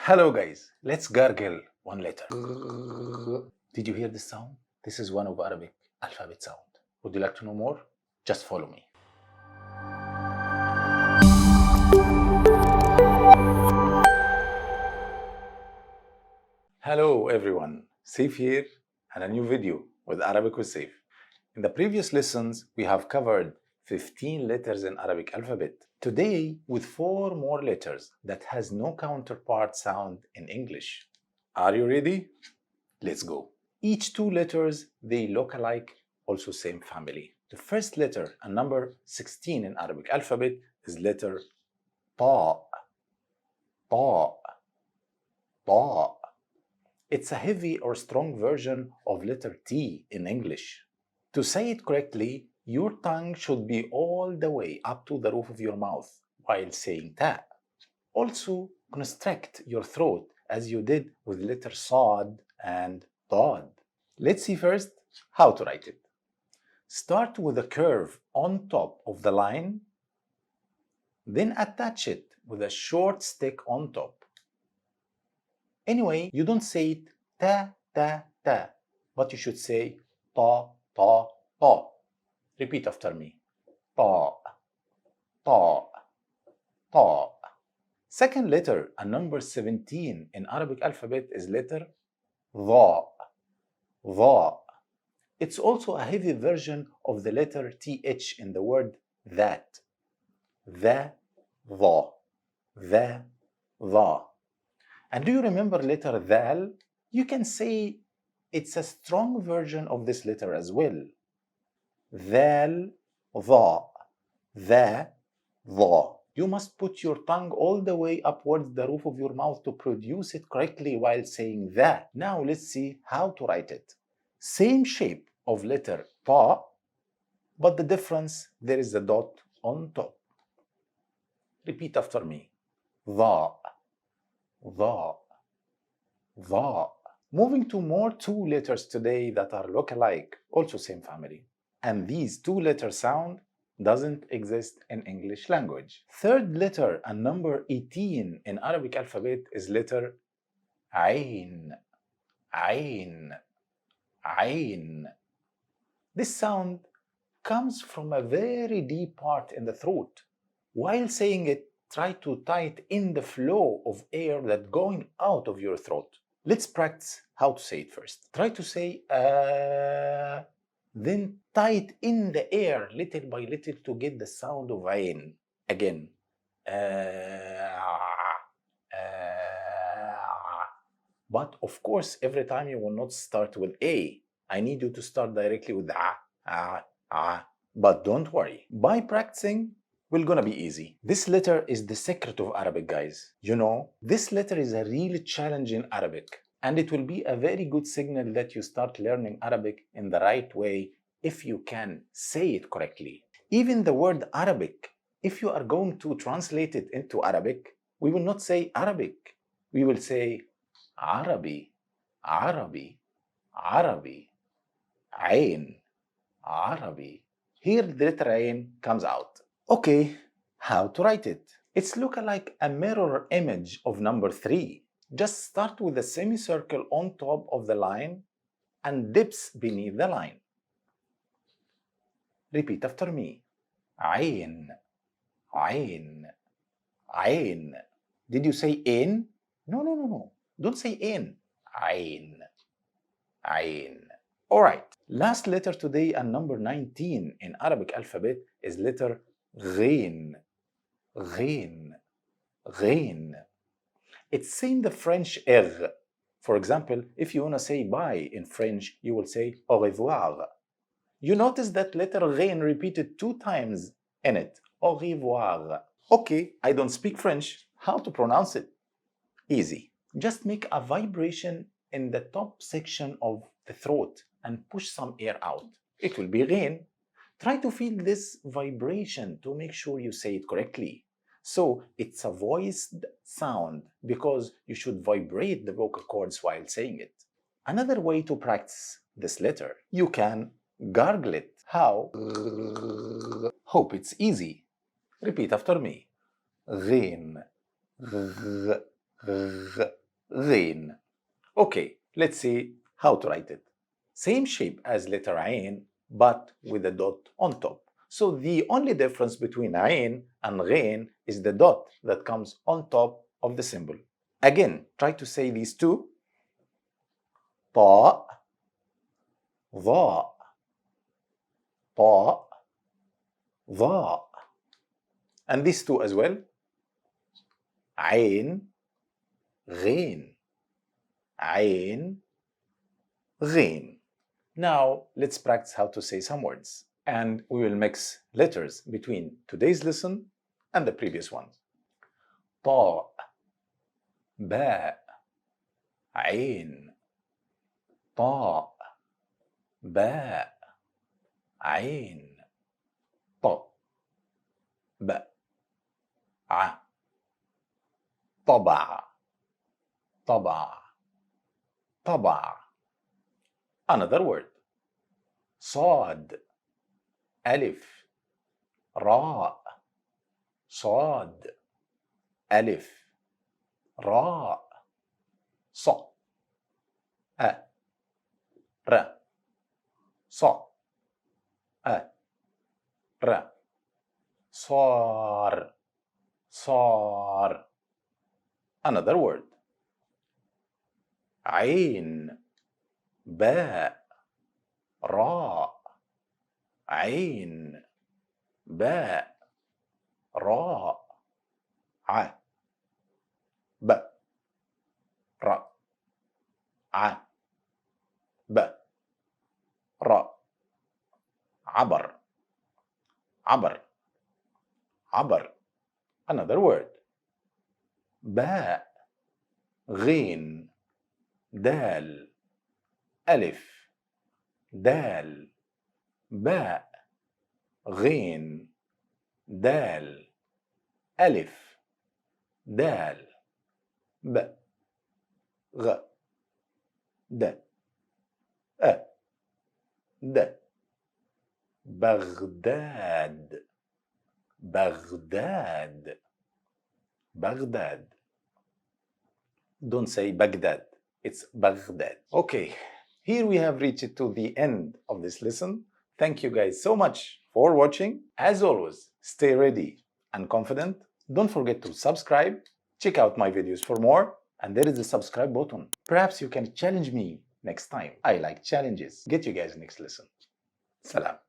Hello guys, let's gargle one letter. Did you hear this sound? This is one of Arabic alphabet sound. Would you like to know more? Just follow me. Hello everyone, Saif here and a new video with Arabic with Saif. In the previous lessons, we have covered 15 letters in Arabic alphabet. Today, with 4 more letters that has no counterpart sound in English. Are you ready? Let's go. Each 2 letters, they look alike, also same family. The first letter and number 16 in Arabic alphabet is letter Toaa. Toaa. Toaa. It's a heavy or strong version of letter T in English. To say it correctly, your tongue should be all the way up to the roof of your mouth while saying ta. Also, constrict your throat as you did with letter Saad and Dad. Let's see first how to write it. Start with a curve on top of the line, then attach it with a short stick on top. Anyway, you don't say it ta, ta, ta, but you should say ta, ta, ta. Repeat after me. Ta, ta, ta. Second letter and number 17 in Arabic alphabet is letter Dha. Dha. It's also a heavy version of the letter TH in the word that. The, dha. The, dha. And do you remember letter Dhal? You can say it's a strong version of this letter as well. Dhal, dha. The, dha. You must put your tongue all the way upwards the roof of your mouth to produce it correctly while saying that. Now let's see how to write it. Same shape of letter ta, but the difference, there is a dot on top. Repeat after me. Dha. Dha. Dha. Moving to more 2 letters today that are look-alike, also same family. And these 2 letter sound doesn't exist in English language. Third letter and number 18 in Arabic alphabet is letter Ghein. Ghein. Ghein. This sound comes from a very deep part in the throat. While saying it, try to tight in the flow of air that's going out of your throat. Let's practice how to say it first. Try to say then tight in the air little by little to get the sound of Ghein. Again. But of course, every time you will not start with A. I need you to start directly with But don't worry. By practicing, we're gonna be easy. This letter is the secret of Arabic, guys. You know, this letter is a real challenge in Arabic, and it will be a very good signal that you start learning Arabic in the right way if you can say it correctly. Even the word Arabic, if you are going to translate it into Arabic, we will not say Arabic. We will say Arabi, Arabi, Arabi, Ghein, Arabi. Here the letter Ghein comes out. Okay, how to write it? It's look like a mirror image of number 3. Just start with a semicircle on top of the line and dips beneath the line. Repeat after me. Ghein, Ghein, Ghein. Did you say in? No. Don't say in. Ghein, Ghein. Alright, last letter today and number 19 in Arabic alphabet is letter Ghein. Ghein. Ghein. It's same the French R. For example, if you want to say bye in French, you will say au revoir. You notice that letter Ghein repeated 2 times in it. Au revoir. Okay, I don't speak French. How to pronounce it? Easy. Just make a vibration in the top section of the throat and push some air out. It will be Ghein. Try to feel this vibration to make sure you say it correctly. So it's a voiced sound because you should vibrate the vocal cords while saying it. Another way to practice this letter, you can gargle it. How? Hope it's easy. Repeat after me. Ghein. Ghein. Okay, let's see how to write it. Same shape as letter Ain, but with a dot on top. So the only difference between Ain and Ghein is the dot that comes on top of the symbol. Again, try to say these two. طاء ظاء طاء ظاء. And these two as well. عين غين عين غين. Now let's practice how to say some words, and we will mix letters between today's lesson and the previous ones. طاء باء عين طاء باء عين طاء باء ع طبع طبع طبع. Another word. صاد ألف راء صاد ألف راء ص أ ر ص أ ر صار صار. Another word. عين باء راء عين باء راء ع ب ر ع ب ر عبر عبر عبر. Another word. باء غين دال ألف دال باء غين دال ألف دال ب غ د أ د بغداد بغداد بغداد. Don't say Baghdad, it's Baghdad. Okay, here we have reached to the end of this lesson. Thank you guys so much for watching. As always, stay ready and confident. Don't forget to subscribe. Check out my videos for more. And there is the subscribe button. Perhaps you can challenge me next time. I like challenges. Get you guys next lesson. Salam.